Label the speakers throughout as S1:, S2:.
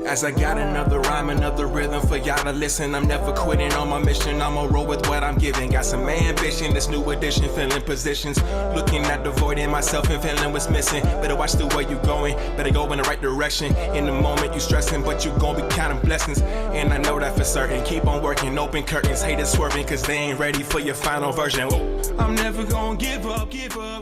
S1: As I got another rhyme, another rhythm for y'all to listen. I'm never quitting on my mission. I'ma roll with what I'm giving. Got some ambition, this new edition, filling positions. Looking at the void in myself and feeling what's missing. Better watch the way you going, better go in the right direction. In the moment you stressing, but you gon' be counting blessings. And I know that for certain. Keep on working, open curtains, haters swerving, cause they ain't ready for your final version. I'm never gonna give up,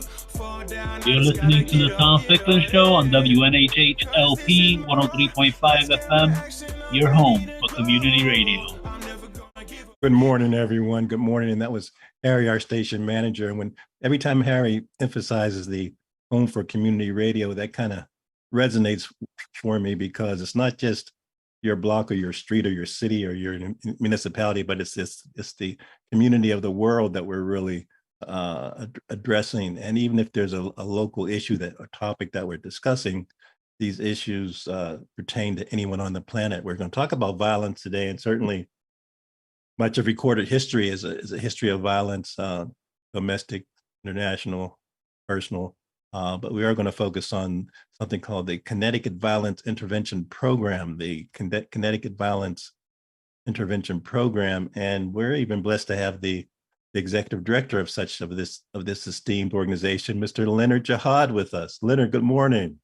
S1: fall down.
S2: You're listening to the Tom Ficklin Show on WNHHLP 103.5 FM, your home for community radio.
S3: Good morning, everyone. Good morning. And that was Harry, our station manager. And every time Harry emphasizes the home for community radio, that kind of resonates for me, because it's not just your block or your street or your city or your municipality, but it's the community of the world that we're really addressing. And even if there's a local issue, that a topic that we're discussing, these issues pertain to anyone on the planet. We're going to talk about violence today, and certainly much of recorded history is a history of violence, domestic, international, personal. But we are going to focus on something called the Connecticut Violence Intervention Program, the Connecticut Violence Intervention Program. And we're even blessed to have the executive director of this esteemed organization, Mr. Leonard Jahad, with us. Leonard, good morning.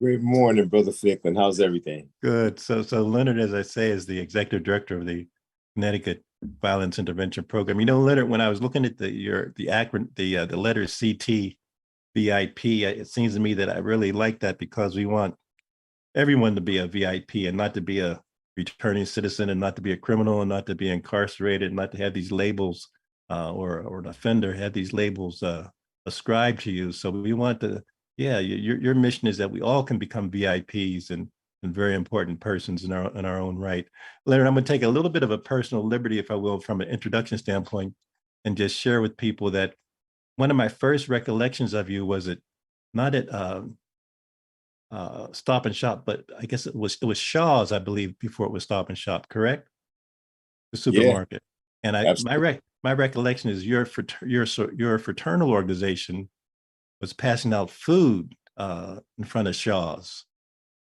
S4: Great morning, Brother Ficklin. How's everything?
S3: Good. So Leonard, as I say, is the executive director of the Connecticut Violence Intervention Program. You know, Leonard, when I was looking at the acronym, the letters CT VIP, it seems to me that I really like that, because we want everyone to be a VIP and not to be a returning citizen, and not to be a criminal, and not to be incarcerated, and not to have these labels or an offender have these labels ascribed to you. So we want to, your mission is that we all can become VIPs and very important persons in our own right. Leonard, I'm going to take a little bit of a personal liberty, if I will, from an introduction standpoint, and just share with people that one of my first recollections of you was not at Stop and Shop, but I guess it was Shaw's, I believe, before it was Stop and Shop, correct? The supermarket. Yeah, and my recollection is your fraternal organization was passing out food in front of Shaw's.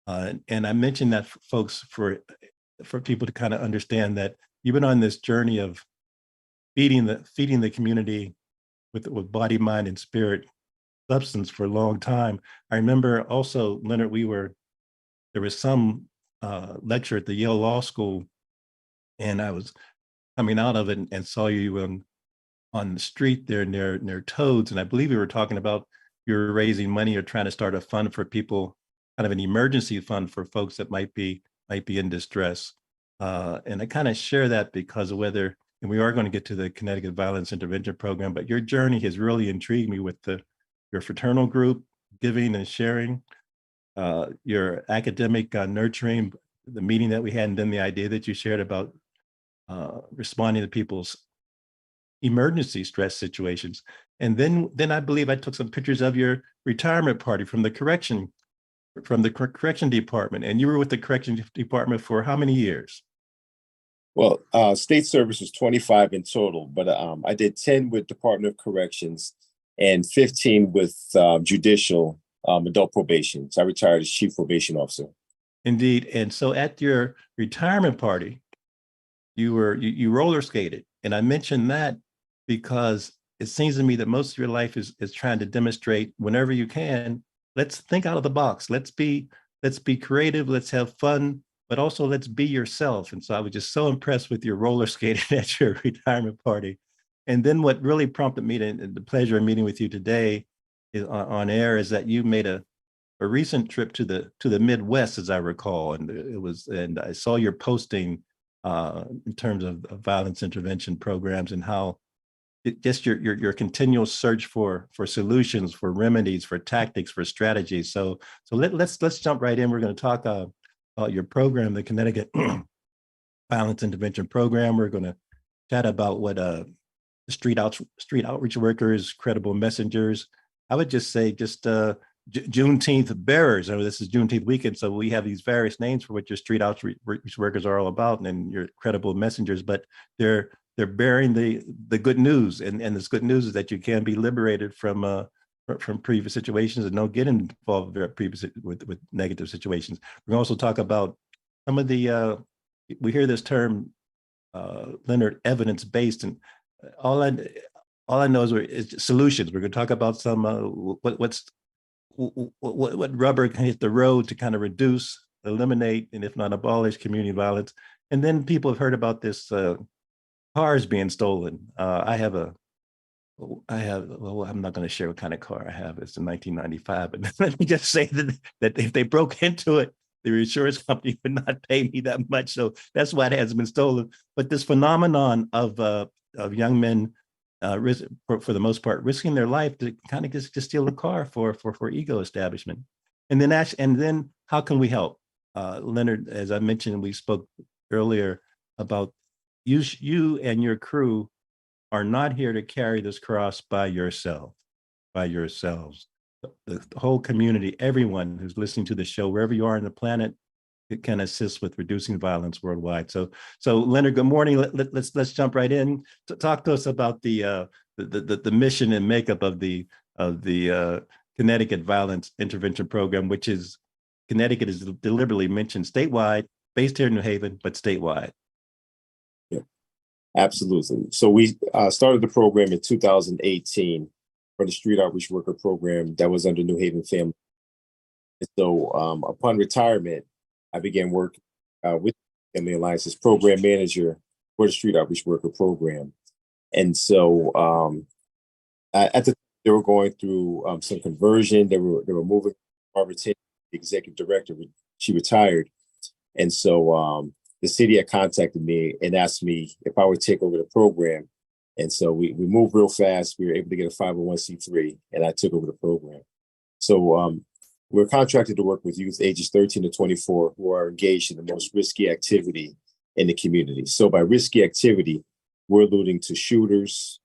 S3: And I mentioned that for folks, for people to kind of understand that you've been on this journey of feeding the community with body, mind, and spirit substance for a long time. I remember also, Leonard, there was some lecture at the Yale Law School, and I was coming out of it and saw you on the street there near Toads, and I believe we were talking about you were raising money or trying to start a fund for people, kind of an emergency fund for folks that might be in distress. And I kind of share that because of whether, and we are going to get to the Connecticut Violence Intervention Program, but your journey has really intrigued me with your fraternal group, giving and sharing, your academic nurturing, the meeting that we had, and then the idea that you shared about responding to people's emergency stress situations. And then I believe I took some pictures of your retirement party from the correction department, and you were with the correction department for how many years?
S4: Well, state service was 25 in total, but I did 10 with Department of Corrections and 15 with judicial adult probation. So I retired as chief probation officer. Indeed.
S3: And so at your retirement party, you roller skated. And I mentioned that because it seems to me that most of your life is trying to demonstrate, whenever you can, let's think out of the box. Let's be creative. Let's have fun, but also let's be yourself. And so I was just so impressed with your roller skating at your retirement party. And then what really prompted me to the pleasure of meeting with you today is on air is that you made a recent trip to the Midwest, as I recall, and I saw your posting in terms of violence intervention programs, and how just your continual search for solutions, for remedies, for tactics, for strategies. So let's jump right in. We're going to talk about your program, the Connecticut Violence Intervention Program. We're going to chat about what the street outreach workers, credible messengers. I would just say Juneteenth bearers. I mean, this is Juneteenth weekend, so we have these various names for what your street outreach workers are all about, and your credible messengers. But they're bearing the good news, and this good news is that you can be liberated from previous situations and don't get involved with negative situations. We're going to also talk about some of the we hear this term, Leonard, evidence-based, and all I know is solutions. We're going to talk about some what rubber can hit the road to kind of reduce, eliminate, and if not abolish community violence. And then people have heard about this cars being stolen. Well, I'm not going to share what kind of car I have. It's a 1995, but let me just say that if they broke into it, the insurance company would not pay me that much. So that's why it hasn't been stolen. But this phenomenon of young men, for the most part, risking their life to kind of just steal a car for ego establishment, and then how can we help? Leonard, as I mentioned, we spoke earlier about you and your crew are not here to carry this cross by yourselves. The whole community, everyone who's listening to the show, wherever you are on the planet, it can assist with reducing violence worldwide. So Leonard, good morning. Let's jump right in. Talk to us about the mission and makeup of the Connecticut Violence Intervention Program, which is Connecticut is deliberately mentioned statewide, based here in New Haven, but statewide.
S4: Yeah, absolutely. So we started the program in 2018 for the Street Outreach Worker Program that was under New Haven Family. And so upon retirement, I began work with Family Alliance's program manager for the Street Outreach Worker Program. And so at the time, they were going through some conversion. They were moving Barbara Taylor, the executive director. She retired. And so the city had contacted me and asked me if I would take over the program. And so we moved real fast. We were able to get a 501c3, and I took over the program. So we're contracted to work with youth ages 13 to 24 who are engaged in the most risky activity in the community. So by risky activity, we're alluding to shooters,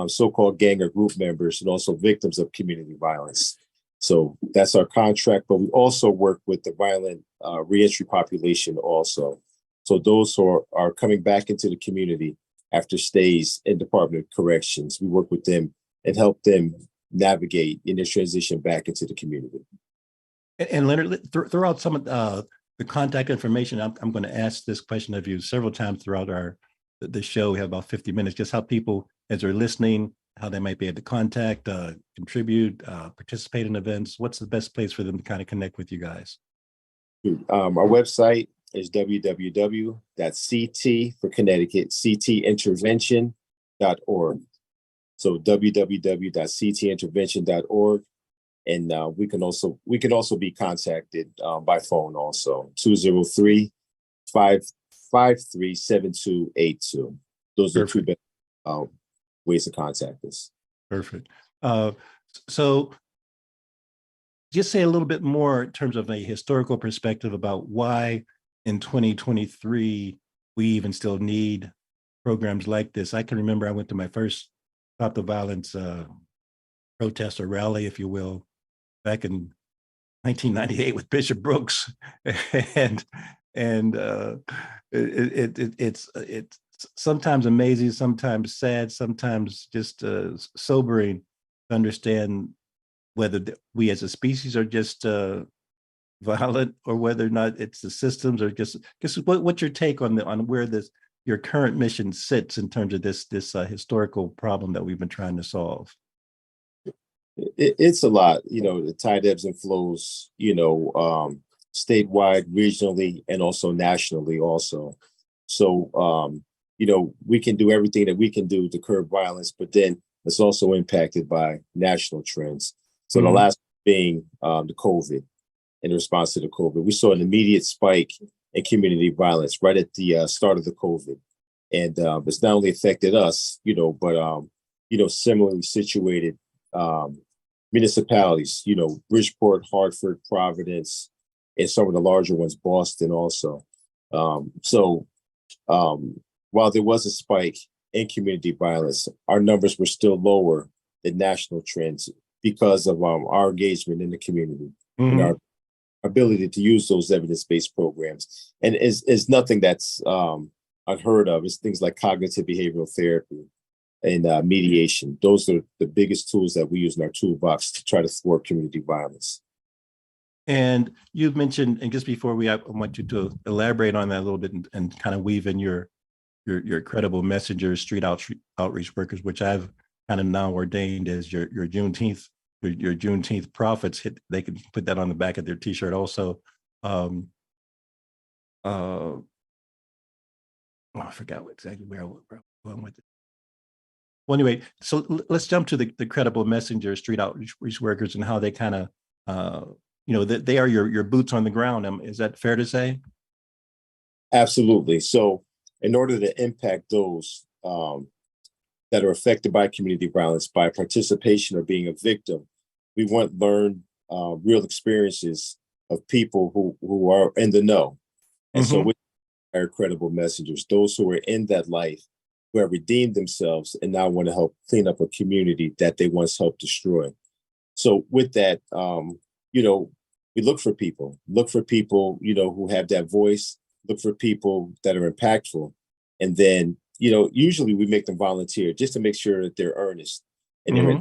S4: so-called gang or group members, and also victims of community violence. So that's our contract, but we also work with the violent reentry population also. So those who are coming back into the community after stays in Department of Corrections, we work with them and help them navigate in their transition back into the community.
S3: And Leonard, throw out some of the contact information. I'm going to ask this question of you several times throughout the show. We have about 50 minutes, just how people, as they're listening, how they might be able to contact, contribute, participate in events. What's the best place for them to kind of connect with you guys?
S4: Our website is www.ct for Connecticut, ctintervention.org. So www.ctintervention.org. And we can also be contacted by phone also, 203-553-7282. Those are two best ways to contact us.
S3: Perfect. So just say a little bit more in terms of a historical perspective about why in 2023 we even still need programs like this. I can remember I went to my first Stop the Violence protest or rally, if you will, back in 1998 with Bishop Brooks, and it's sometimes amazing, sometimes sad, sometimes just sobering to understand whether we as a species are just violent or whether or not it's the systems or just what's your take on where your current mission sits in terms of this historical problem that we've been trying to solve?
S4: It's a lot, the tide ebbs and flows, statewide, regionally, and also nationally also. So, we can do everything that we can do to curb violence, but then it's also impacted by national trends. So the last being the COVID, in response to the COVID, we saw an immediate spike in community violence right at the start of the COVID. And it's not only affected us, but, similarly situated municipalities, Bridgeport, Hartford, Providence, and some of the larger ones, Boston also. So while there was a spike in community violence, our numbers were still lower than national trends because of our engagement in the community and our ability to use those evidence-based programs. And it's nothing that's unheard of. It's things like cognitive behavioral therapy and mediation. Those are the biggest tools that we use in our toolbox to try to thwart community violence.
S3: And you've mentioned, and just before I want you to elaborate on that a little bit and kind of weave in your credible messengers, street outreach workers, which I've kind of now ordained as your Juneteenth prophets. They can put that on the back of their T-shirt also. I forgot exactly where I went with it. Well, anyway, so let's jump to the credible messenger, street outreach workers, and how they kind of, they are your boots on the ground. Is that fair to say?
S4: Absolutely. So in order to impact those that are affected by community violence by participation or being a victim, we want to learn real experiences of people who are in the know. And so we are credible messengers, those who are in that life, who have redeemed themselves and now want to help clean up a community that they once helped destroy. So with that, we look for people, who have that voice, look for people that are impactful. And then, usually we make them volunteer just to make sure that they're earnest and they're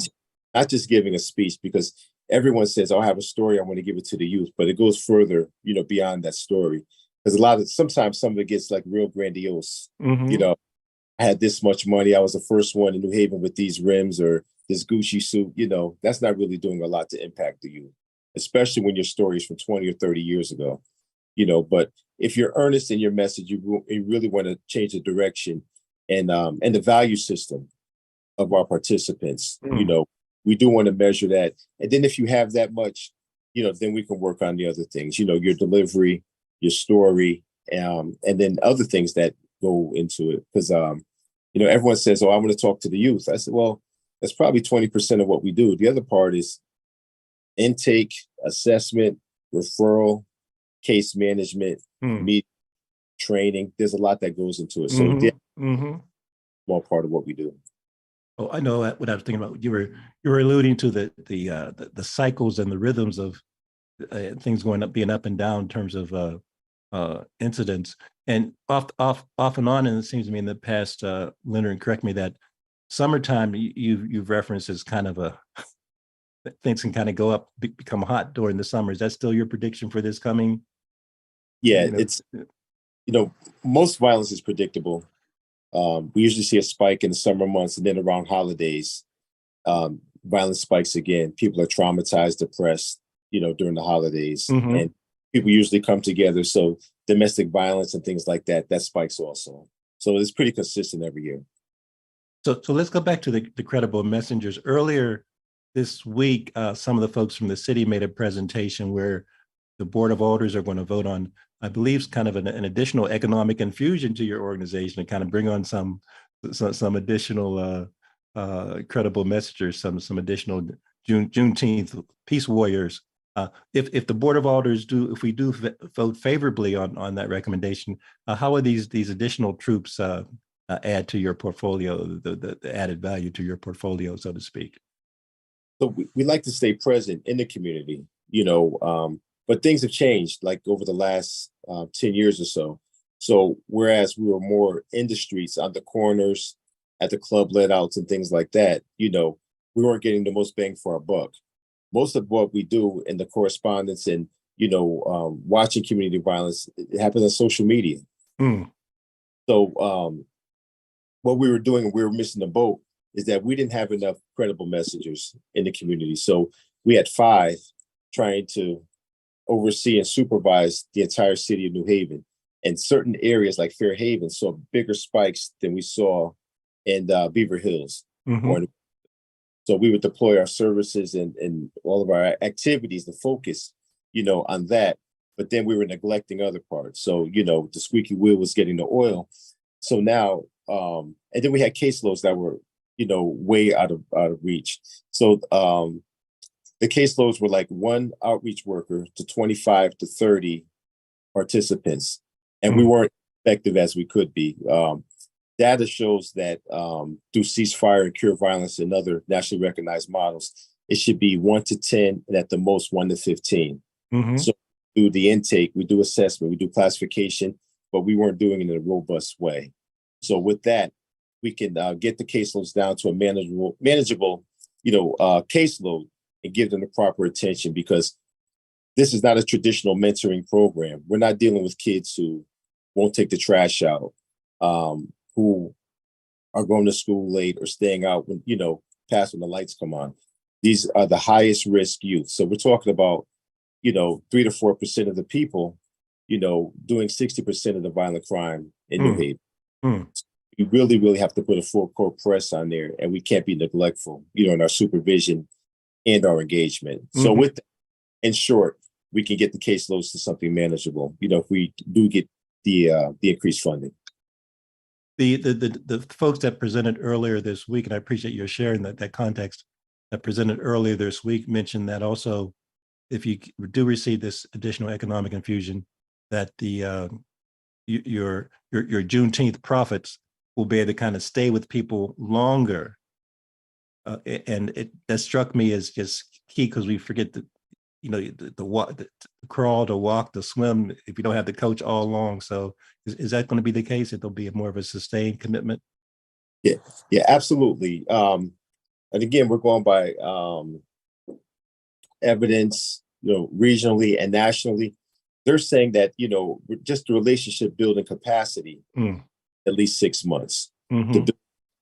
S4: not just giving a speech, because everyone says, oh, I have a story, I want to give it to the youth, but it goes further, beyond that story. Because sometimes some of it gets like real grandiose, I had this much money, I was the first one in New Haven with these rims or this Gucci suit, that's not really doing a lot to impact the youth, especially when your story is from 20 or 30 years ago, but if you're earnest in your message, you really want to change the direction and the value system of our participants. We do want to measure that. And then if you have that much, then we can work on the other things, your delivery, your story, and then other things that go into it. Because, everyone says, oh, I want to talk to the youth. I said, well, that's probably 20% of what we do. The other part is intake, assessment, referral, case management, meet, training. There's a lot that goes into it. So small part of what we do.
S3: Oh, I know what I was thinking about. You were alluding to the cycles and the rhythms of things being up and down in terms of incidents, and off and on. And it seems to me in the past, Leonard, correct me, that summertime you've referenced as kind of things can kind of go up, become hot during the summer. Is that still your prediction for this coming?
S4: Yeah, it's most violence is predictable. We usually see a spike in the summer months, and then around holidays, violence spikes again. People are traumatized, depressed, during the holidays, and people usually come together. So domestic violence and things like that spikes also. So it's pretty consistent every year.
S3: So let's go back to the credible messengers. Earlier this week, some of the folks from the city made a presentation where the Board of Alders are going to vote on, I believe, kind of an additional economic infusion to your organization to kind of bring on some additional credible messengers, some additional Juneteenth peace warriors. If the Board of Alders if we do vote favorably on that recommendation, how will these additional troops add to your portfolio, the added value to your portfolio, so to speak?
S4: So we like to stay present in the community, but things have changed like over the last 10 years or so. So whereas we were more in the streets, on the corners, at the club let outs and things like that, we weren't getting the most bang for our buck. Most of what we do in the correspondence and, watching community violence, it happens on social media. So what we were doing, and we were missing the boat, is that we didn't have enough credible messengers in the community. So we had 5 trying to oversee and supervise the entire city of New Haven. And certain areas like Fairhaven saw bigger spikes than we saw in Beaver Hills. So we would deploy our services and all of our activities, the focus, on that. But then we were neglecting other parts. So, the squeaky wheel was getting the oil. So now, and then we had caseloads that were, way out of reach. So the caseloads were like 1 outreach worker to 25 to 30 participants. And we weren't effective as we could be. Data shows that through ceasefire and cure violence and other nationally recognized models, it should be 1 to 10 and at the most 1 to 15. So we do the intake, we do assessment, we do classification, but we weren't doing it in a robust way. So with that, we can get the caseloads down to a manageable, caseload and give them the proper attention, because this is not a traditional mentoring program. We're not dealing with kids who won't take the trash out, who are going to school late or staying out when, past when the lights come on. These are the highest risk youth. So we're talking about, 3 to 4% of the people, doing 60% of the violent crime in New Haven. We really, really have to put a full court press on there, and we can't be neglectful, in our supervision and our engagement. So with that, in short, we can get the caseloads to something manageable, if we do get the increased funding.
S3: The folks that presented earlier this week, and I appreciate your sharing that context, that presented earlier this week mentioned that also, if you do receive this additional economic infusion, that the your Juneteenth profits will be able to kind of stay with people longer. And that struck me as just key, because we forget that, the walk, the crawl, to walk, to swim, if you don't have the coach all along. So is that going to be the case, that there'll be more of a sustained commitment?
S4: Yeah, absolutely. And again, we're going by evidence, regionally and nationally. They're saying that, just the relationship building capacity, at least 6 months. To build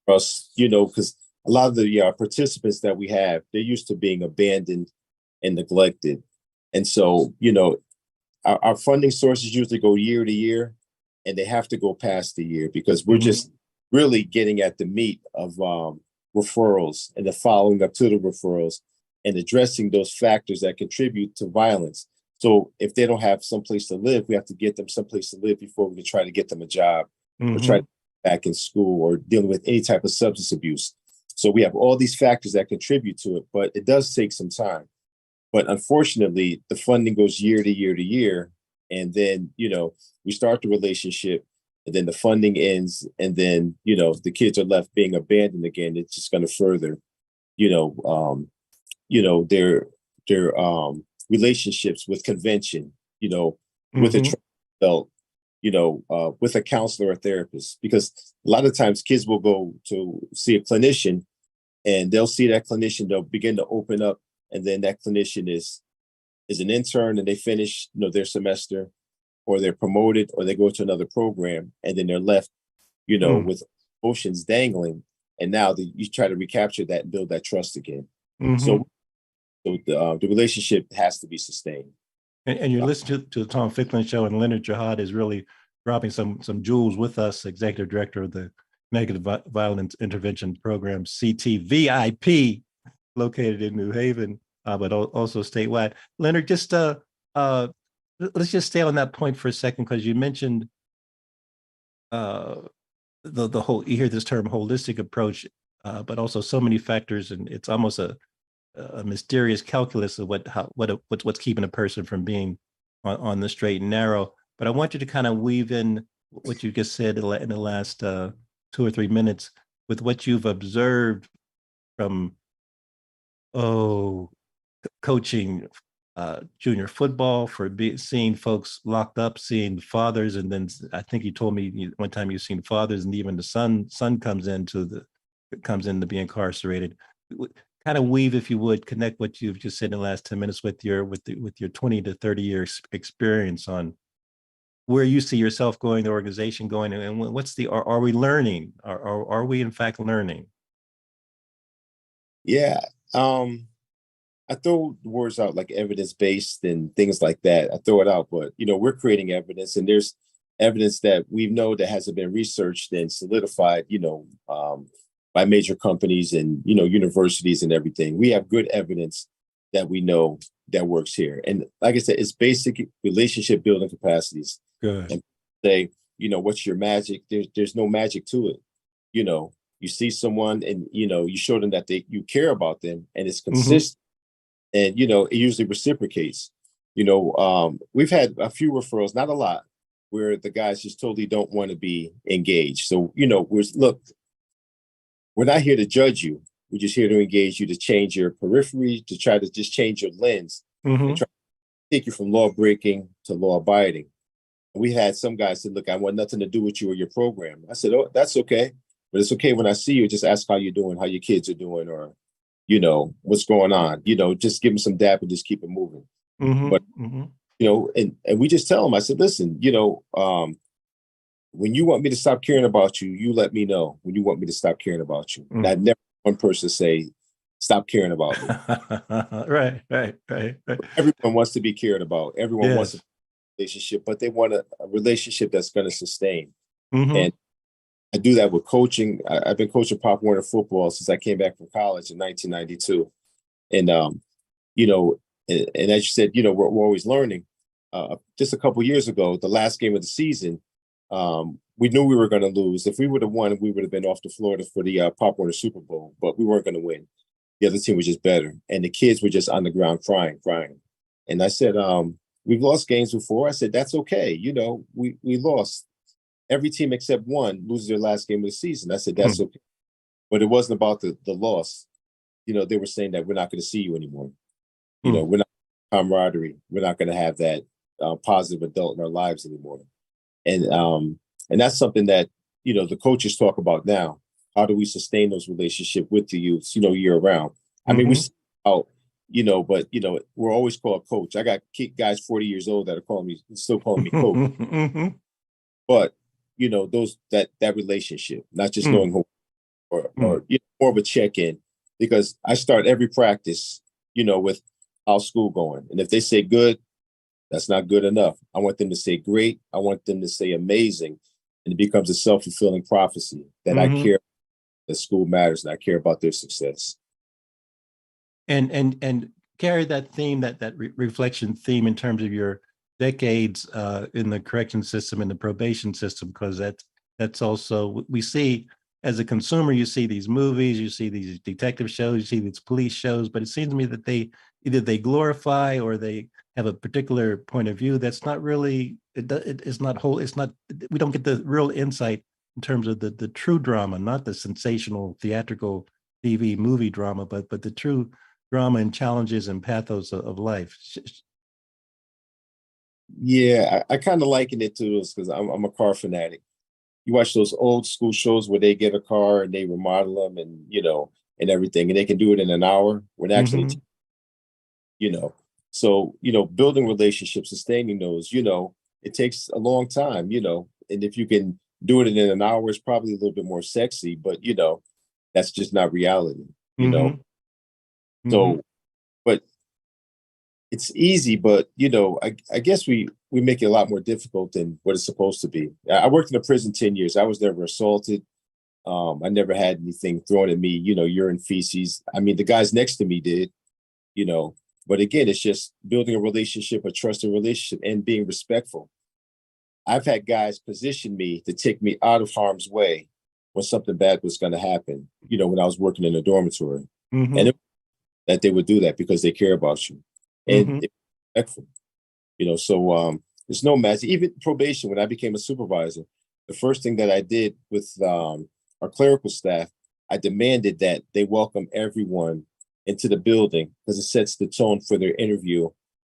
S4: trust, because a lot of the participants that we have, they're used to being abandoned and neglected. And so, our funding sources usually go year to year, and they have to go past the year, because we're just really getting at the meat of referrals and the following up to the referrals and addressing those factors that contribute to violence. So if they don't have someplace to live, we have to get them someplace to live before we can try to get them a job or try to get back in school or dealing with any type of substance abuse. So we have all these factors that contribute to it, but it does take some time. But unfortunately, the funding goes year to year to year. And then, we start the relationship, and then the funding ends. And then, the kids are left being abandoned again. It's just going to further, their relationships with convention, with a adult, with a counselor or therapist. Because a lot of times kids will go to see a clinician, and they'll see that clinician, they'll begin to open up. And then that clinician is an intern, and they finish, their semester, or they're promoted, or they go to another program, and then they're left, with emotions dangling. And now you try to recapture that and build that trust again. So the relationship has to be sustained.
S3: And you're listening to the Tom Ficklin Show, and Leonard Jahad is really dropping some jewels with us, Executive Director of the Connecticut Violence Intervention Program, CTVIP, located in New Haven, but also statewide. Leonard, just let's just stay on that point for a second, because you mentioned the whole, you hear this term holistic approach, but also so many factors, and it's almost a mysterious calculus of what's keeping a person from being on the straight and narrow. But I want you to kind of weave in what you just said in the last 2 or 3 minutes with what you've observed from coaching junior football, for seeing folks locked up, seeing fathers, and then I think you told me one time you've seen fathers, and even the son comes in to be incarcerated. Kind of weave, if you would, connect what you've just said in the last 10 minutes with your 20 to 30 year experience on where you see yourself going, the organization going, and what's are we learning? Are we in fact learning?
S4: Yeah. I throw words out like evidence-based and things like that. I throw it out, but we're creating evidence, and there's evidence that we know that hasn't been researched and solidified, by major companies and universities and everything. We have good evidence that we know that works here. And like I said, it's basic relationship building capacities.
S3: Good. And
S4: say, what's your magic? There's no magic to it. You see someone, and you show them that you care about them, and it's consistent. And it usually reciprocates. We've had a few referrals, not a lot, where the guys just totally don't want to be engaged. So we're not here to judge you. We're just here to engage you, to change your periphery, to try to just change your lens, and try to take you from law breaking to law abiding. And we had some guys say, "Look, I want nothing to do with you or your program." I said, "Oh, that's okay, but it's okay when I see you. Just ask how you're doing, how your kids are doing, or what's going on. Just give them some dap and just keep it moving." But, and we just tell them, I said, listen, when you want me to stop caring about you, you let me know when you want me to stop caring about you. And I've never had one person say, stop caring about me.
S3: Right.
S4: Everyone wants to be cared about. Everyone wants a relationship, but they want a relationship that's going to sustain. And I do that with coaching. I've been coaching Pop Warner football since I came back from college in 1992. And, and as you said, we're always learning. Just a couple of years ago, the last game of the season, we knew we were going to lose. If we would have won, we would have been off to Florida for the Pop Warner Super Bowl, but we weren't going to win. The other team was just better. And the kids were just on the ground crying. And I said, we've lost games before. I said, that's okay. We lost. Every team except one loses their last game of the season. I said, that's okay. But it wasn't about the loss. They were saying that we're not going to see you anymore. We're not camaraderie. We're not going to have that positive adult in our lives anymore. And that's something that, the coaches talk about now. How do we sustain those relationships with the youths, year round? I mean, we see out, but, we're always called coach. I got guys 40 years old that are still calling me coach. But, that relationship, not just knowing who or more of a check-in, because I start every practice, with how's school going. And if they say good, that's not good enough. I want them to say great. I want them to say amazing. And it becomes a self-fulfilling prophecy that I care that school matters and I care about their success.
S3: And carry that theme, that reflection theme in terms of your decades in the correction system and the probation system, because that's also, we see as a consumer, you see these movies, you see these detective shows, you see these police shows, but it seems to me that either they glorify or they have a particular point of view that's not really, it's not whole, we don't get the real insight in terms of the true drama, not the sensational theatrical TV movie drama, but the true drama and challenges and pathos of life.
S4: Yeah, I kind of liken it to those because I'm a car fanatic. You watch those old school shows where they get a car and they remodel them and, and everything, and they can do it in an hour. When actually, so, building relationships, sustaining those, it takes a long time, and if you can do it in an hour, it's probably a little bit more sexy, but, that's just not reality, So, but it's easy, but, I guess we make it a lot more difficult than what it's supposed to be. I worked in a prison 10 years. I was never assaulted. I never had anything thrown at me, urine, feces. I mean, the guys next to me did, but again, it's just building a relationship, a trusted relationship, and being respectful. I've had guys position me to take me out of harm's way when something bad was going to happen, when I was working in a dormitory. And that they would do that because they care about you. And it's respectful, so there's no magic. Even probation, when I became a supervisor, the first thing that I did with our clerical staff, I demanded that they welcome everyone into the building because it sets the tone for their interview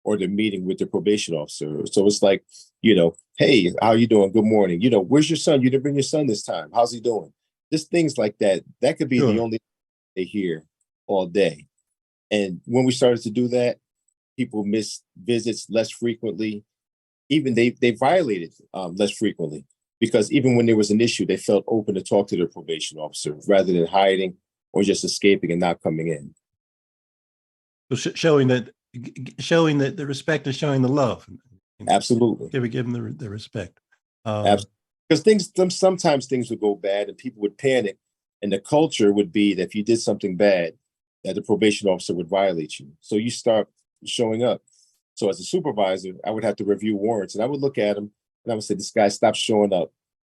S4: or their meeting with the probation officer. So it's like, hey, how you doing? Good morning. Where's your son? You didn't bring your son this time. How's he doing? Just things like that. That could be the only thing they hear all day. And when we started to do that, people miss visits less frequently. Even they violated less frequently because even when there was an issue, they felt open to talk to their probation officer rather than hiding or just escaping and not coming in.
S3: So showing that the respect and showing the love.
S4: Absolutely.
S3: Give them the respect.
S4: Because sometimes things would go bad and people would panic, and the culture would be that if you did something bad, that the probation officer would violate you. So you start showing up. So as a supervisor, I would have to review warrants, and I would look at him and I would say, this guy stopped showing up.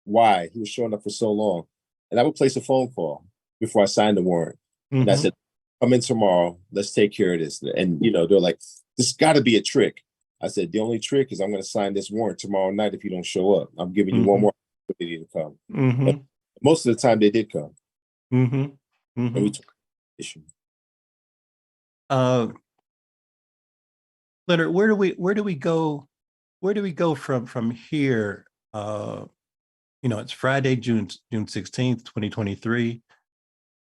S4: Why? He was showing up for so long. And I would place a phone call before I signed the warrant. And I said, come in tomorrow. Let's take care of this. And, they're like, this got to be a trick. I said, the only trick is I'm going to sign this warrant tomorrow night if you don't show up. I'm giving you one more opportunity to come. And most of the time they did come. And we took the issue.
S3: Leonard, where do we go? Where do we go from here? It's Friday, June 16th, 2023.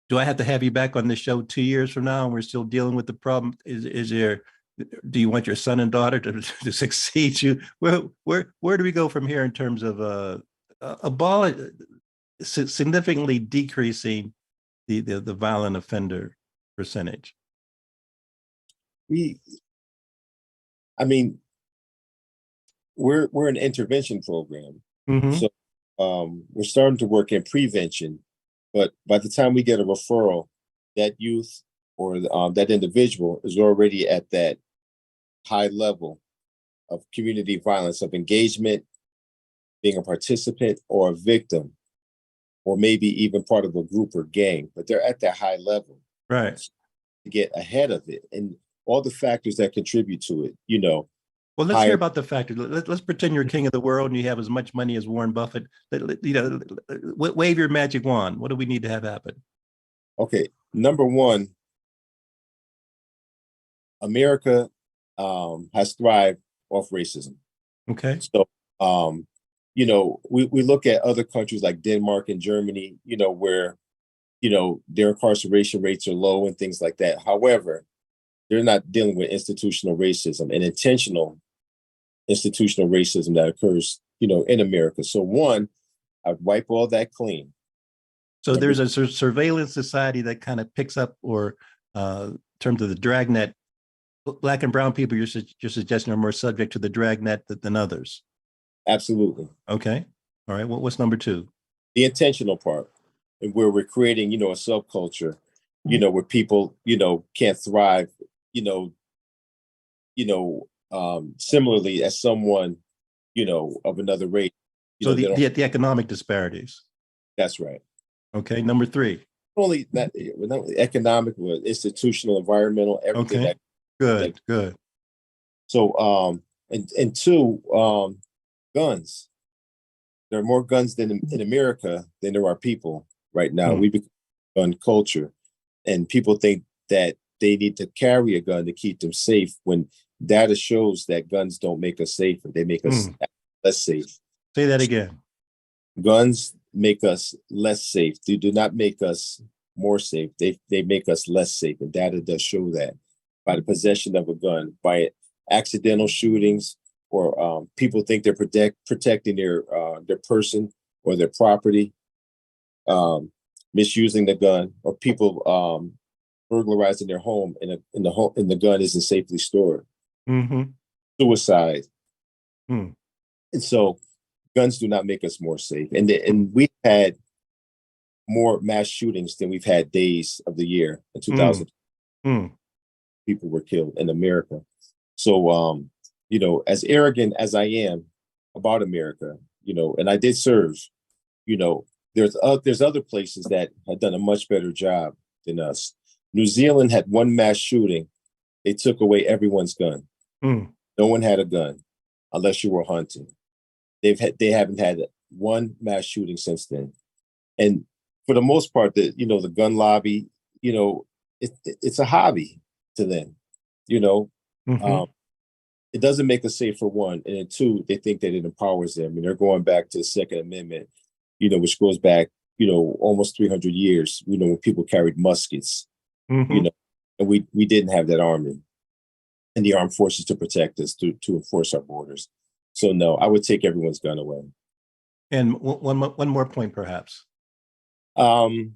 S3: Do I have to have you back on the show 2 years from now and we're still dealing with the problem? Is do you want your son and daughter to succeed you? Where do we go from here in terms of significantly decreasing the violent offender percentage?
S4: I mean, we're an intervention program.
S3: Mm-hmm.
S4: So we're starting to work in prevention, but by the time we get a referral, that youth or that individual is already at that high level of community violence, of engagement, being a participant or a victim, or maybe even part of a group or gang, but they're at that high level.
S3: Right.
S4: To get ahead of it and all the factors that contribute to it, you know.
S3: Well, let's hear about the factors. Let's pretend you're king of the world and you have as much money as Warren Buffett. You know, wave your magic wand. What do we need to have happen?
S4: Okay, number one, America has thrived off racism.
S3: Okay.
S4: So, you know, we look at other countries like Denmark and Germany, you know, where, you know, their incarceration rates are low and things like that. However, they're not dealing with institutional racism and intentional institutional racism that occurs, you know, in America. So one, I'd wipe all that clean.
S3: So there's a surveillance society that kind of picks up, or in terms of the dragnet, Black and brown people, you're suggesting are more subject to the dragnet than others.
S4: Absolutely.
S3: Okay. All right. What's number two?
S4: The intentional part, where we're creating, you know, a subculture, you know, where people, you know, can't thrive, similarly as someone, you know, of another race.
S3: So the economic disparities.
S4: That's right.
S3: Okay. Number three.
S4: Not only economic, but institutional, environmental, everything.
S3: Okay. Good.
S4: So, and two, guns. There are more guns in America than there are people right now. We become gun culture, and people think that they need to carry a gun to keep them safe, when data shows that guns don't make us safer. They make us less safe.
S3: Say that again.
S4: Guns make us less safe. They do not make us more safe. They make us less safe, and data does show that by the possession of a gun, by accidental shootings, or people think they're protecting their person or their property, misusing the gun, or people burglarizing their home and the gun isn't safely stored. Suicide. And so guns do not make us more safe. And we've had more mass shootings than we've had days of the year in 2000. People were killed in America. So, you know, as arrogant as I am about America, you know, and I did serve, you know, there's other places that had done a much better job than us. New Zealand had one mass shooting. They took away everyone's gun. No one had a gun unless you were hunting. They haven't had one mass shooting since then. And for the most part, the gun lobby, you know, it's a hobby to them, you know. It doesn't make us safe, for one, and then two, they think that it empowers them, and they're going back to the Second Amendment, you know, which goes back, you know, almost 300 years. You know, when people carried muskets, you know, and we didn't have that army and the armed forces to protect us, to enforce our borders. So no, I would take everyone's gun away.
S3: And one more point, perhaps.
S4: Well,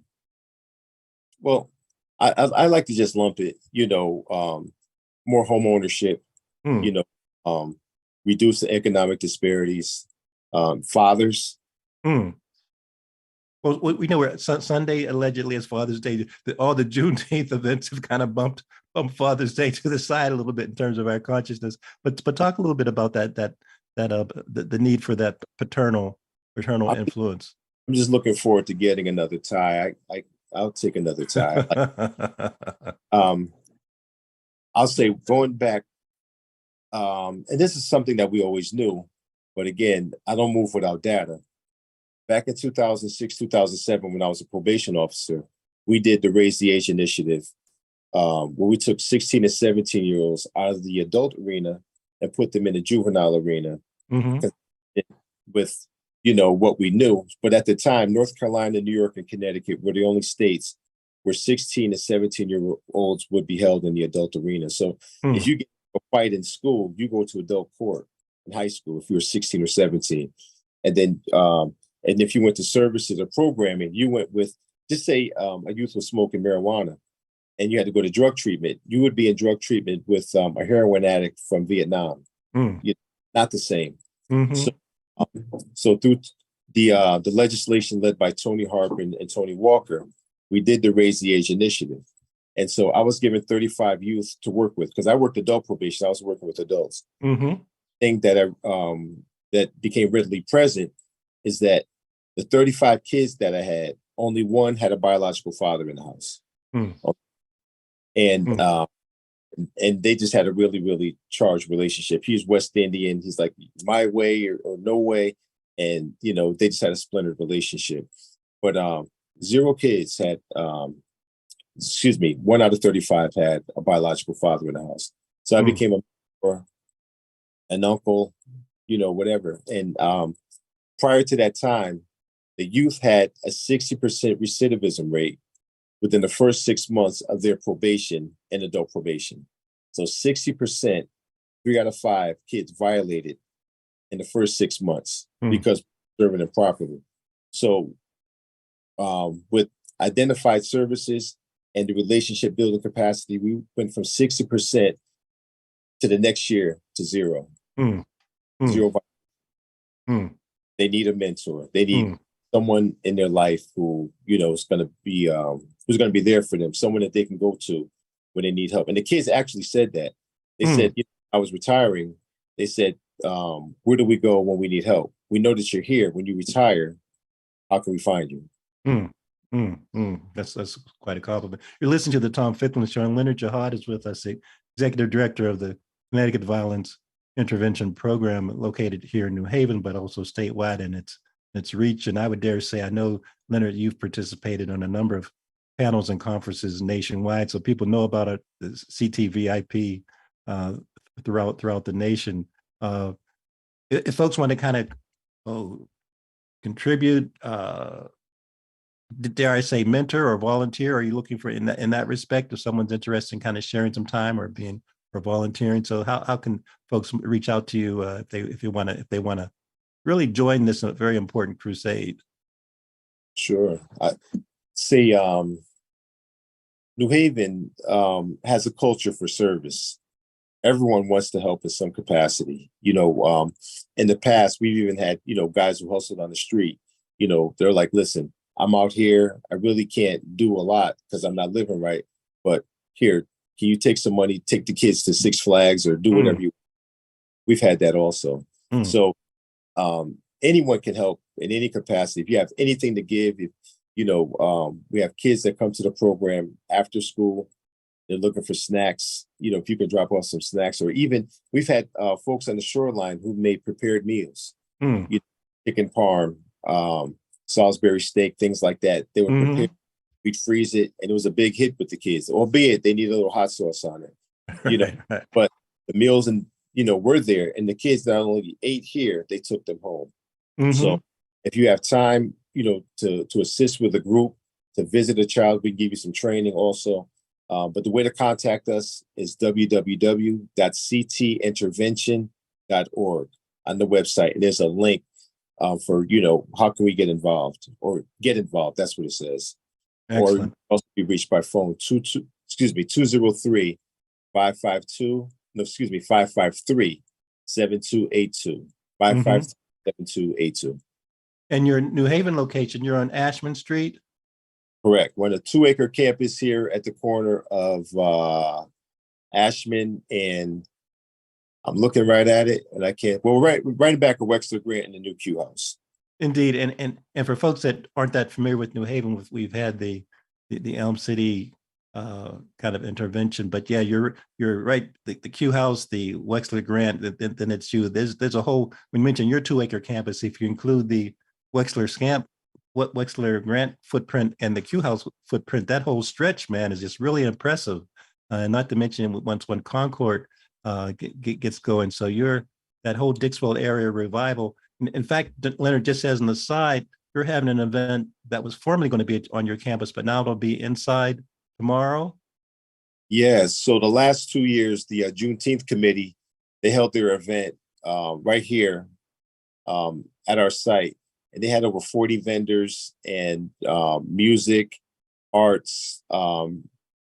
S4: I like to just lump it, you know, more home ownership. You know, reduce the economic disparities. Fathers.
S3: Well, we know where Sunday allegedly is Father's Day. All the Juneteenth events have kind of bumped Father's Day to the side a little bit in terms of our consciousness. But talk a little bit about the need for that paternal influence.
S4: I'm just looking forward to getting another tie. I'll take another tie. I'll say, going back. And this is something that we always knew, but again, I don't move without data. Back in 2006, 2007, when I was a probation officer, we did the Raise the Age initiative, where we took 16 and 17-year-olds out of the adult arena and put them in the juvenile arena with, you know, what we knew. But at the time, North Carolina, New York, and Connecticut were the only states where 16 and 17-year-olds would be held in the adult arena. So if you get a fight in school, you go to adult court in high school if you were 16 or 17. And then, and if you went to services or programming, you went with, just say a youth was smoking marijuana and you had to go to drug treatment, you would be in drug treatment with a heroin addict from Vietnam. Not the same. So through the legislation led by Tony Harpin and Tony Walker, we did the Raise the Age initiative. And so I was given 35 youth to work with because I worked adult probation. I was working with adults. Thing that that became readily present is that the 35 kids that I had, only one had a biological father in the house. And they just had a really, really charged relationship. He was West Indian. He's like, my way or no way. And, you know, they just had a splintered relationship. But 0 kids had, 1 out of 35 had a biological father in the house. So I became a mentor, an uncle, you know, whatever. And prior to that time, the youth had a 60% recidivism rate within the first 6 months of their probation and adult probation. So 60%, 3 out of 5 kids violated in the first 6 months because serving improperly. So with identified services and the relationship building capacity, we went from 60% to the next year to 0. 0. They need a mentor. They need someone in their life who, you know, is going to be who's going to be there for them, someone that they can go to when they need help. And the kids actually said that. They said, you know, I was retiring. They said, where do we go when we need help? We know that you're here. When you retire, how can we find you?
S3: That's quite a compliment. You're listening to the Tom Ficklin Show, and Leonard Jahad is with us, the executive director of the Connecticut Violence Intervention Program, located here in New Haven, but also statewide in its reach. And I would dare say, I know, Leonard, you've participated on a number of panels and conferences nationwide, so people know about it, the CTVIP throughout the nation. If folks want to kind of contribute, dare I say, mentor or volunteer, are you looking for in that respect, if someone's interested in kind of sharing some time or volunteering? So how can folks reach out to you if they want to really join this very important crusade?
S4: Sure. I say New Haven has a culture for service. Everyone wants to help in some capacity. You know, in the past, we've even had, you know, guys who hustled on the street. You know, they're like, listen, I'm out here. I really can't do a lot because I'm not living right. But here, can you take some money, take the kids to Six Flags or do whatever you. We've had that also. So anyone can help in any capacity. If you have anything to give, if, you know, we have kids that come to the program after school. They're looking for snacks. You know, if you can drop off some snacks, or even we've had folks on the shoreline who made prepared meals, you know, chicken parm, Salisbury steak, things like that. They were prepared. We'd freeze it, and it was a big hit with the kids, albeit they need a little hot sauce on it, you know, but the meals and, you know, were there, and the kids not only ate here, they took them home. So if you have time, you know, to assist with a group, to visit a child, we give you some training also. But the way to contact us is www.ctintervention.org on the website. And there's a link for, you know, how can we get involved or get involved? That's what it says.
S3: Excellent.
S4: Or also be reached by phone 203-553-7282.
S3: Mm-hmm.
S4: 553-7282.
S3: And your New Haven location, you're on Ashman Street?
S4: Correct. We're on a 2-acre campus here at the corner of Ashman, and I'm looking right at it, and I can't. Well, we're right back of Wexler Grant in the new Q House. Indeed,
S3: and for folks that aren't that familiar with New Haven, we've had the Elm City kind of intervention, but yeah, you're right. The Q House, the Wexler Grant, then it's you. There's a whole. We mentioned your 2-acre campus. If you include the Wexler Grant footprint and the Q House footprint, that whole stretch, man, is just really impressive. Not to mention once when Concord gets going. So you're that whole Dixwell area revival. In fact, Leonard, just as an aside, you're having an event that was formerly going to be on your campus, but now it'll be inside tomorrow.
S4: Yeah, so the last 2 years, the Juneteenth committee, they held their event right here at our site, and they had over 40 vendors and music, arts,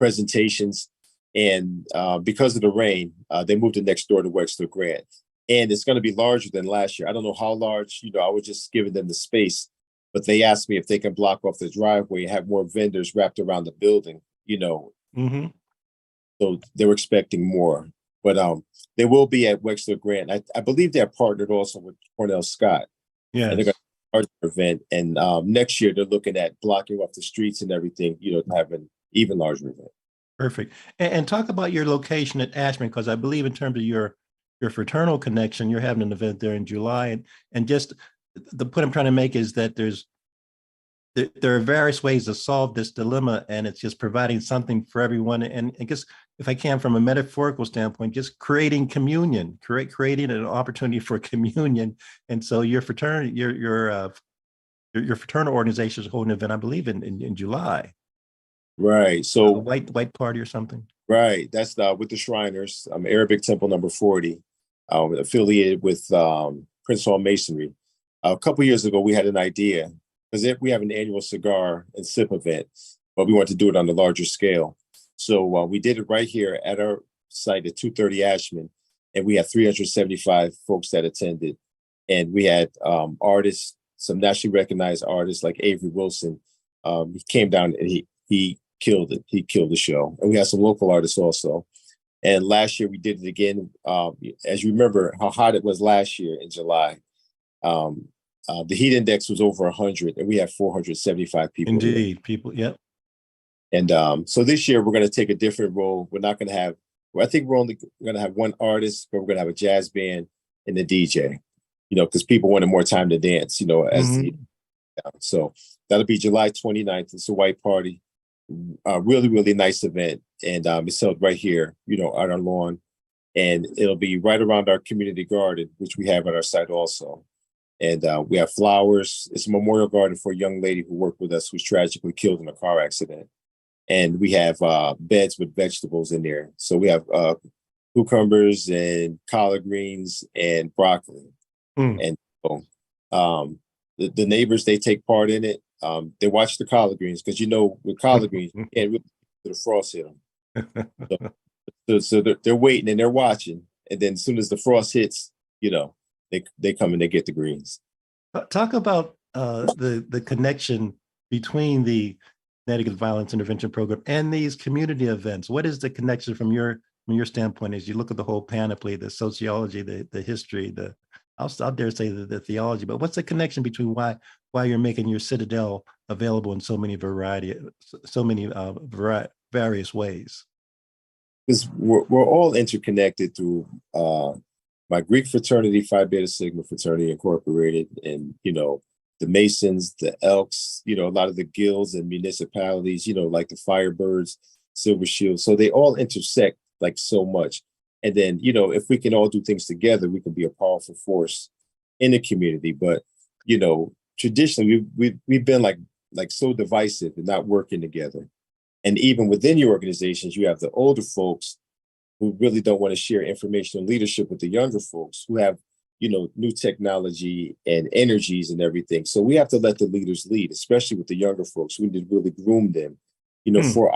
S4: presentations, and because of the rain, they moved it next door to Wexler Grant, and it's going to be larger than last year. I don't know how large. I was just giving them the space, but they asked me if they can block off the driveway and have more vendors wrapped around the building.
S3: Mm-hmm.
S4: So they were expecting more, but they will be at Wexler Grant. I believe they're partnered also with Cornell Scott, and they're going
S3: Yes.
S4: to start their event. And next year they're looking at blocking off the streets and everything, to have an even larger event.
S3: Perfect. And talk about your location at Ashburn, because I believe in terms of your fraternal connection, you're having an event there in July. And just the point I'm trying to make is that there are various ways to solve this dilemma, and it's just providing something for everyone. And I guess, if I can, from a metaphorical standpoint, just creating communion, creating an opportunity for communion. And so your fraternity, your fraternal organization is holding an event, I believe, in July.
S4: Right. So
S3: white party or something.
S4: Right. That's with the Shriners, Arabic Temple number 40, affiliated with Prince Hall Masonry. A couple years ago, we had an idea, because we have an annual cigar and sip event, but we want to do it on a larger scale. So we did it right here at our site at 230 Ashman, and we had 375 folks that attended. And we had artists, some nationally recognized artists like Avery Wilson. He came down and he killed it. He killed the show. And we had some local artists also. And last year we did it again. As you remember how hot it was last year in July. The heat index was over 100, and we had 475 people.
S3: Indeed, people. Yep.
S4: And so this year we're going to take a different role. We're not going to have. I think we're only going to have one artist, but we're going to have a jazz band and a DJ. Because people wanted more time to dance. So that'll be July 29th. It's a white party. Really, really nice event, and it's held right here, on our lawn, and it'll be right around our community garden, which we have at our site also. And we have flowers. It's a memorial garden for a young lady who worked with us who was tragically killed in a car accident. And we have beds with vegetables in there. So we have cucumbers and collard greens and broccoli. And so the neighbors, they take part in it. They watch the collard greens, because with collard greens, you can't really the frost hit them. So they're waiting and they're watching. And then as soon as the frost hits, they come and they get the greens.
S3: Talk about the connection between the Connecticut Violence Intervention Program and these community events. What is the connection from your standpoint as you look at the whole panoply, the sociology, the history, I'll dare say the theology, but what's the connection between why you're making your Citadel available in so many various ways?
S4: Because we're all interconnected through my Greek fraternity, Phi Beta Sigma Fraternity Incorporated, and the Masons, the Elks, a lot of the guilds and municipalities, like the Firebirds, Silver Shield. So they all intersect like so much. And then, if we can all do things together, we can be a powerful force in the community. But, traditionally, we've been like so divisive and not working together. And even within your organizations, you have the older folks who really don't want to share information and leadership with the younger folks who have, new technology and energies and everything. So we have to let the leaders lead, especially with the younger folks. We need to really groom them, for.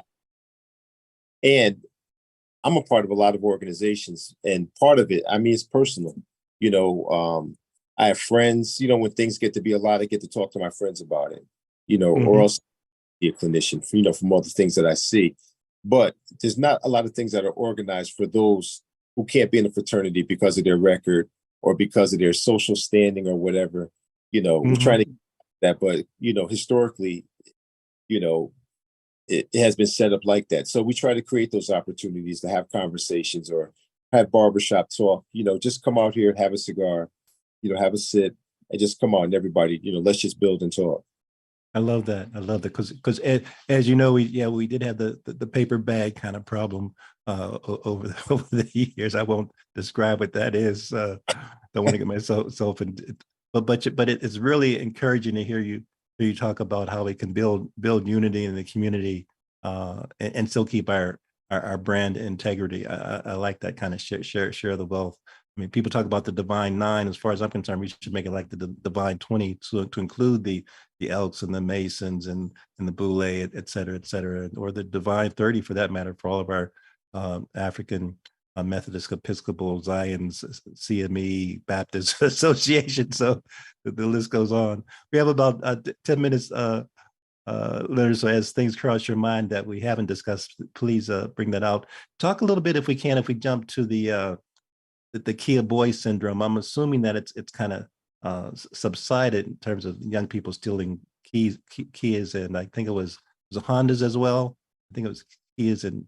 S4: And I'm a part of a lot of organizations, and part of it, it's personal. I have friends, when things get to be a lot, I get to talk to my friends about it, or else be a clinician, from all the things that I see. But there's not a lot of things that are organized for those who can't be in a fraternity because of their record or because of their social standing or whatever. We're trying to get that, but, historically, it has been set up like that. So we try to create those opportunities to have conversations or have barbershop talk, just come out here and have a cigar, have a sip, and just come on, everybody, let's just build and talk.
S3: I love that. Because as you know, we did have the paper bag kind of problem over the years. I won't describe what that is. Don't want to get myself in, but it's really encouraging to hear you talk about how we can build unity in the community and still keep our our brand integrity. I like that kind of share the wealth. I mean, people talk about the divine 9. As far as I'm concerned, we should make it like the divine 20, to include the Elks and the Masons and the Boule, et cetera, or the divine 30 for that matter, for all of our African Methodist, Episcopal, Zions, CME, Baptist Association. So the list goes on. We have about 10 minutes, Leonard. So as things cross your mind that we haven't discussed, please bring that out. Talk a little bit, if we can, if we jump to the Kia boy syndrome. I'm assuming that it's kind of subsided in terms of young people stealing Kias, and I think it was Hondas as well. I think it was Kias and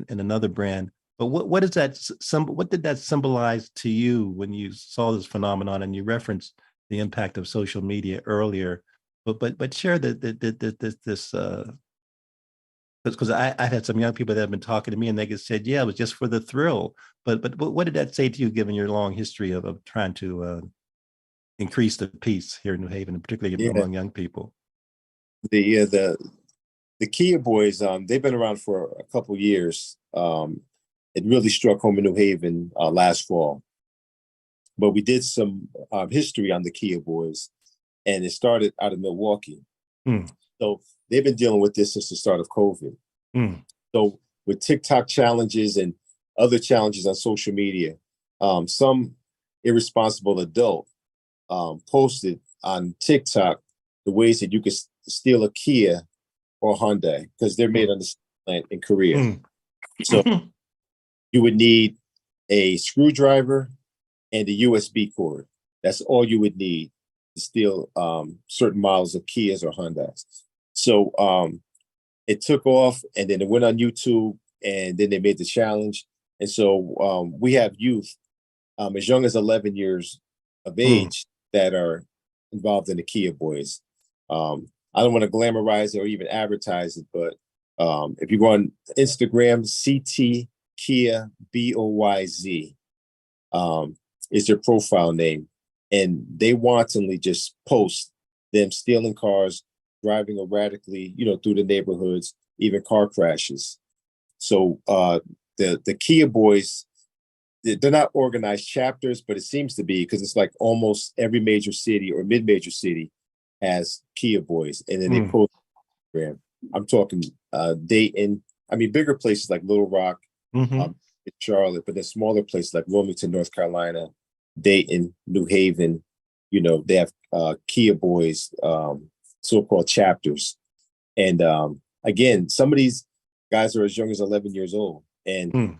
S3: another brand. But what is that? What did that symbolize to you when you saw this phenomenon? And you referenced the impact of social media earlier, but share this because I had some young people that have been talking to me and they just said, yeah, it was just for the thrill. But what did that say to you, given your long history of trying to increase the peace here in New Haven, and particularly among young people?
S4: The Kia boys, they've been around for a couple of years. It really struck home in New Haven last fall. But we did some history on the Kia boys, and it started out of Milwaukee. So they've been dealing with this since the start of COVID. So with TikTok challenges and other challenges on social media, some irresponsible adult posted on TikTok the ways that you could steal a Kia or Hyundai, because they're made on the plant in Korea. So you would need a screwdriver and a USB cord. That's all you would need to steal certain models of Kias or Hyundais. So it took off, and then it went on YouTube, and then they made the challenge. And so we have youth as young as 11 years of age that are involved in the Kia boys. I don't want to glamorize it or even advertise it, but if you go on Instagram, CT Kia BOYZ is their profile name. And they wantonly just post them stealing cars, driving erratically, through the neighborhoods, even car crashes. So the Kia boys, they're not organized chapters, but it seems to be, because it's like almost every major city or mid-major city has Kia boys. And then they post Instagram. I'm talking Dayton. I mean, bigger places like Little Rock, Charlotte, but then smaller places like Wilmington, North Carolina, Dayton, New Haven, they have Kia boys, so-called chapters. And again, some of these guys are as young as 11 years old, and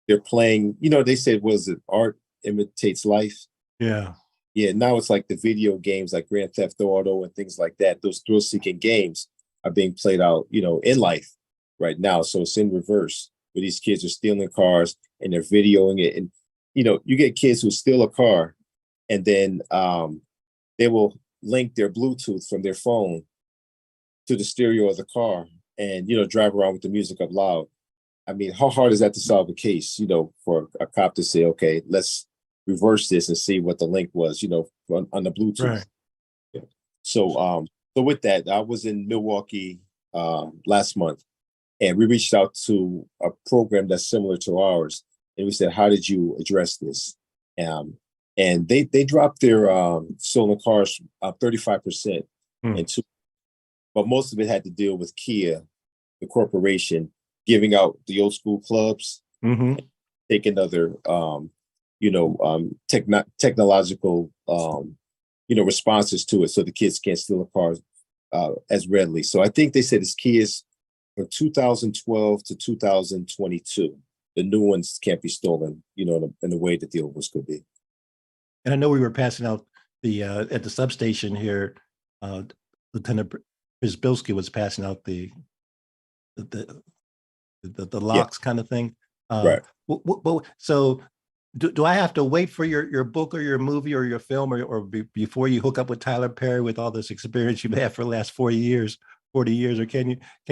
S4: they're playing, they said, was it art imitates life?
S3: Yeah.
S4: Now it's like the video games like Grand Theft Auto and things like that. Those thrill-seeking games are being played out, in life right now. So it's in reverse, where these kids are stealing cars and they're videoing it. And, you get kids who steal a car, and then they will link their Bluetooth from their phone to the stereo of the car and, drive around with the music up loud. I mean, how hard is that to solve a case, for a cop to say, okay, let's reverse this and see what the link was, on the Bluetooth.
S3: Right.
S4: Yeah. So with that, I was in Milwaukee last month, and we reached out to a program that's similar to ours. And we said, how did you address this? And they dropped their stolen cars 35%. But most of it had to deal with Kia, the corporation, giving out the old school clubs, taking other, technological, responses to it, so the kids can't steal the cars as readily. So I think they said it's Kias from 2012 to 2022. The new ones can't be stolen, in the way that the old ones could be.
S3: And I know we were passing out the at the substation here. Lieutenant Przbilski was passing out the locks kind of thing.
S4: Right.
S3: So do I have to wait for your book or your movie or your film or before you hook up with Tyler Perry with all this experience you've had for the last 40 years, or can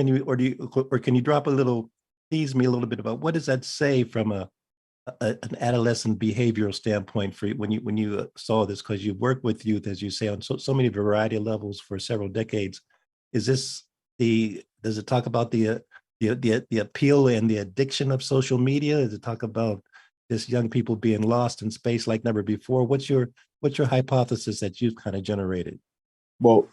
S3: you drop a little, tease me a little bit about what does that say from an adolescent behavioral standpoint for when you saw this, because you've worked with youth, as you say, on so many variety of levels for several decades. Does it talk about the the appeal and the addiction of social media, to talk about just young people being lost in space like never before. What's your hypothesis that you've kind of generated?
S4: Well,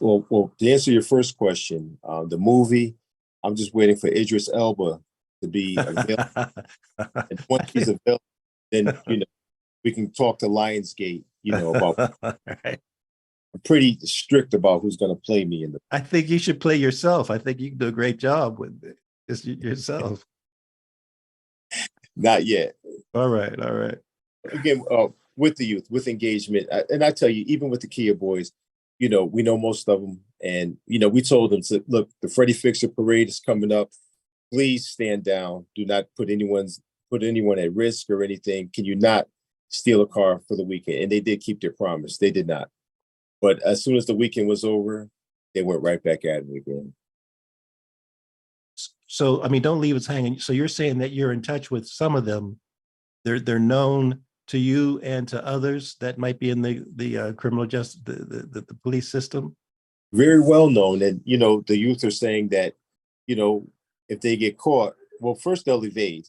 S4: to answer your first question, the movie, I'm just waiting for Idris Elba to be available. And once he's available, then, we can talk to Lionsgate, about.
S3: Right.
S4: I'm pretty strict about who's going to play me in the.
S3: I think you should play yourself. I think you can do a great job with it. Just yourself.
S4: Not yet.
S3: All right.
S4: Again, with the youth, with engagement, and I tell you, even with the Kia boys, we know most of them, and we told them to look. The Freddie Fixer Parade is coming up. Please stand down. Do not put anyone at risk or anything. Can you not steal a car for the weekend? And they did keep their promise. They did not. But as soon as the weekend was over, they went right back at it again.
S3: So, I mean, don't leave us hanging. So you're saying that you're in touch with some of them. They're known to you and to others that might be in the criminal justice, the police system?
S4: Very well known. And, the youth are saying that, if they get caught, well, first they'll evade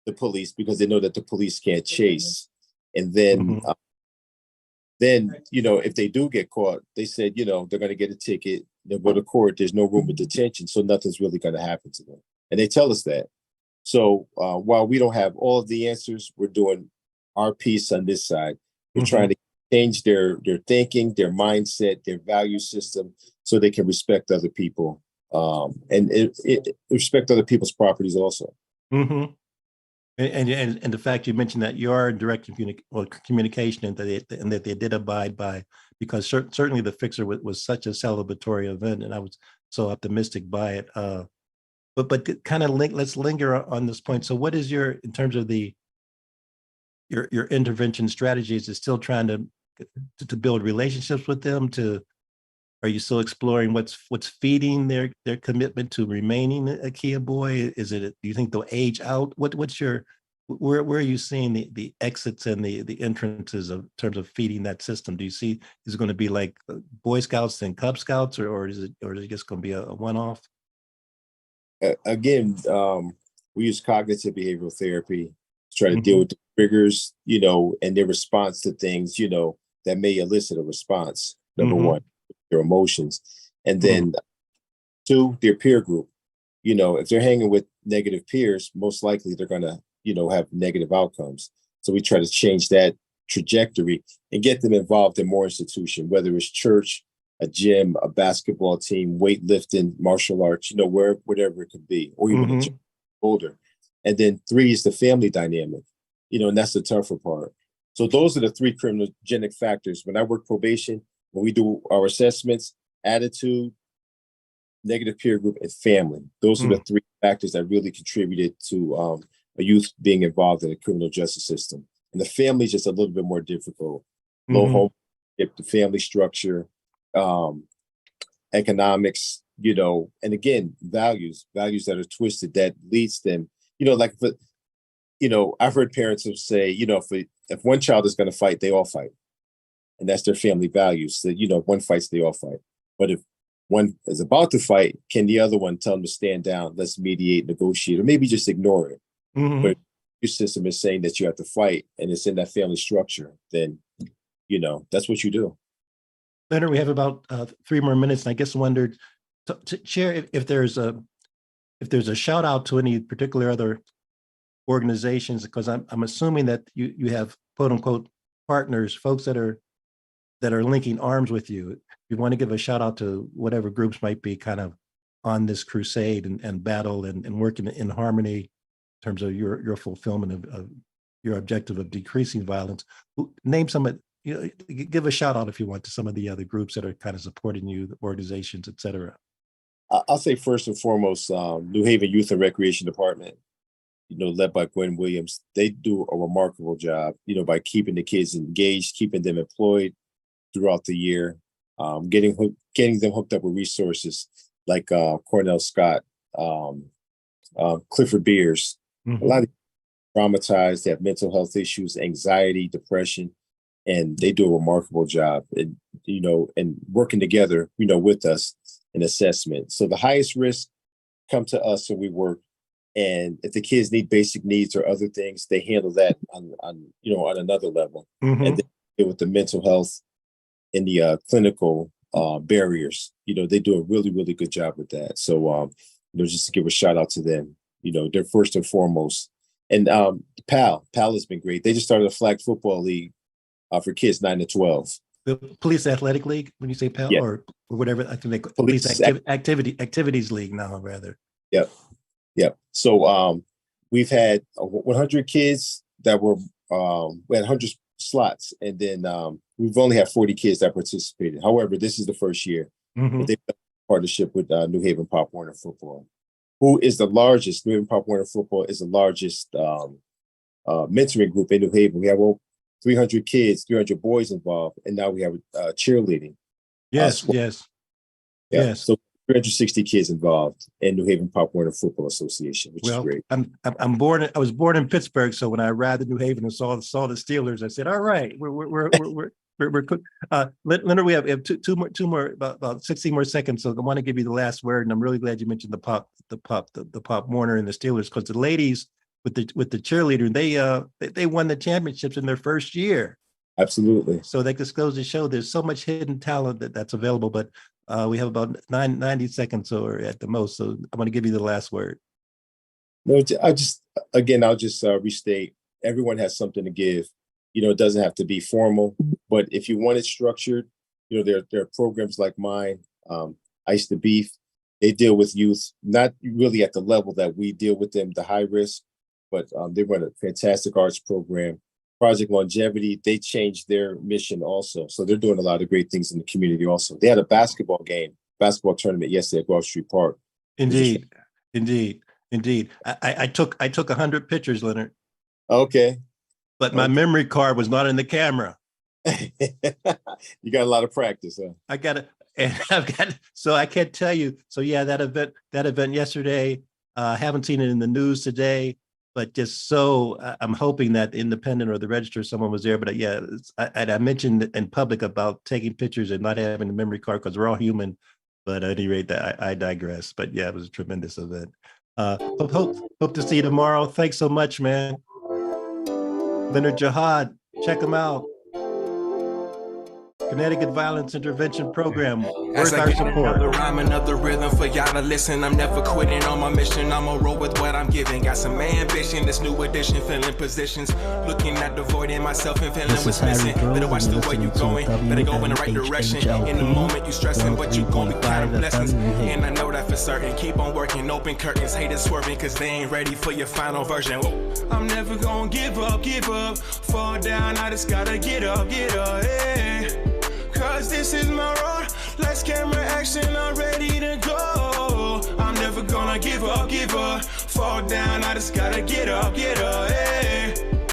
S4: the police because they know that the police can't chase. And then, if they do get caught, they said, they're going to get a ticket. They'll go to court. There's no room of detention. So nothing's really going to happen to them. And they tell us that. So while we don't have all of the answers, we're doing our piece on this side. We're trying to change their thinking, their mindset, their value system, so they can respect other people and respect other people's properties also.
S3: Mm-hmm. And the fact you mentioned that you are in direct communication and that they did abide by, because certainly the Fixer was such a celebratory event, and I was so optimistic by it. But kind of let's linger on this point. So what is in terms of your intervention strategies, is still trying to build relationships with them? Are you still exploring what's feeding their commitment to remaining a Kia boy? Do you think they'll age out? Where are you seeing the exits and the entrances in terms of feeding that system? Do you see, is it going to be like Boy Scouts and Cub Scouts, or is it just going to be a one-off?
S4: Again, we use cognitive behavioral therapy to try to deal with the triggers, and their response to things, that may elicit a response. Number one, their emotions. And then two, their peer group. If they're hanging with negative peers, most likely they're going to, have negative outcomes. So we try to change that trajectory and get them involved in more institution, whether it's church, a gym, a basketball team, weightlifting, martial arts, whatever it could be, or even older. And then three is the family dynamic, and that's the tougher part. So those are the three criminogenic factors. When I work probation, when we do our assessments, attitude, negative peer group, and family, those are the three factors that really contributed to a youth being involved in the criminal justice system. And the family is just a little bit more difficult. Low home, the family structure, economics, and again, values that are twisted that leads them, I've heard parents say, if one child is going to fight, they all fight. And that's their family values. That, if one fights, they all fight. But if one is about to fight, can the other one tell them to stand down, let's mediate, negotiate, or maybe just ignore it? But your system is saying that you have to fight, and it's in that family structure, then, that's what you do.
S3: Leonard, we have about 3 more minutes, and I guess wondered to share if there's a shout out to any particular other organizations, because I'm assuming that you have quote unquote partners, folks that are linking arms with you. If you want to give a shout out to whatever groups might be kind of on this crusade and battle and working in harmony in terms of your fulfillment of your objective of decreasing violence, name some of, give a shout out if you want to some of the other groups that are kind of supporting you, the organizations, et cetera.
S4: I'll say first and foremost, New Haven Youth and Recreation Department, led by Gwen Williams. They do a remarkable job, by keeping the kids engaged, keeping them employed throughout the year, getting them hooked up with resources like Cornell Scott, Clifford Beers. A lot of traumatized, they have mental health issues, anxiety, depression, and they do a remarkable job, and working together, with us in assessment. So the highest risk come to us, and we work And if the kids need basic needs or other things, they handle that on on another level. And they deal with the mental health and the clinical barriers. They do a really, really good job with that. So, just to give a shout out to them. They're first and foremost. And PAL has been great. They just started a flag football league for kids 9 to 12.
S3: The Police Athletic League, when you say PAL,
S4: yeah.
S3: or whatever, I think they Police Activities League now, rather.
S4: Yep. So we've had 100 kids that were we had 100 slots, and then we've only had 40 kids that participated. However, this is the first year they've done a partnership with New Haven Pop Warner Football, who is the largest. New Haven Pop Warner Football is the largest mentoring group in New Haven. We have over 300 kids, 300 boys involved, and now we have cheerleading.
S3: Yes.
S4: So 360 kids involved in New Haven Pop Warner Football Association, which is great.
S3: I was born in Pittsburgh, so when I arrived in New Haven and saw the Steelers, I said, "All right, we're Leonard, we have two more about 60 more seconds. So I want to give you the last word, and I'm really glad you mentioned the Pop Warner and the Steelers, because the ladies with the cheerleader, they won the championships in their first year.
S4: Absolutely.
S3: So that just goes to show there's so much hidden talent that's available. But we have about 90 seconds or at the most. So I'm going to give you the last word.
S4: No, I'll just restate. Everyone has something to give. It doesn't have to be formal, but if you want it structured, there are programs like mine, Ice the Beef. They deal with youth, not really at the level that we deal with them, the high risk, but they run a fantastic arts program. Project Longevity, they changed their mission also. So they're doing a lot of great things in the community also. They had a basketball tournament yesterday at Gulf Street Park.
S3: Indeed. I took 100 pictures, Leonard.
S4: Okay.
S3: But my memory card was not in the camera.
S4: You got a lot of practice, huh?
S3: So I can't tell you. So yeah, that event yesterday, haven't seen it in the news today, but just so I'm hoping that the Independent or the Register, someone was there. But yeah, I mentioned in public about taking pictures and not having the memory card because we're all human. But at any rate, I digress. But yeah, it was a tremendous event. Hope to see you tomorrow. Thanks so much, man. Leonard Jahad, check him out. Connecticut Violence Intervention Program, worth our support.
S1: Another rhyme, another rhythm for y'all to listen. I'm never quitting on my mission. I'ma roll with what I'm giving. Got some ambition, this new edition, filling positions. Looking at the void in myself and feeling what's missing. Better watch the way you going. Better go in the right direction. In the moment you stressing, but you gon' be counting blessings. And I know that for certain. Keep on working, open curtains, haters swerving, cause they ain't ready for your final version. I'm never gonna give up. Fall down, I just gotta get up, yeah. Cause this is my road, lights, camera, action, I'm ready to go. I'm never gonna give up. Fall down, I just gotta get up, yeah.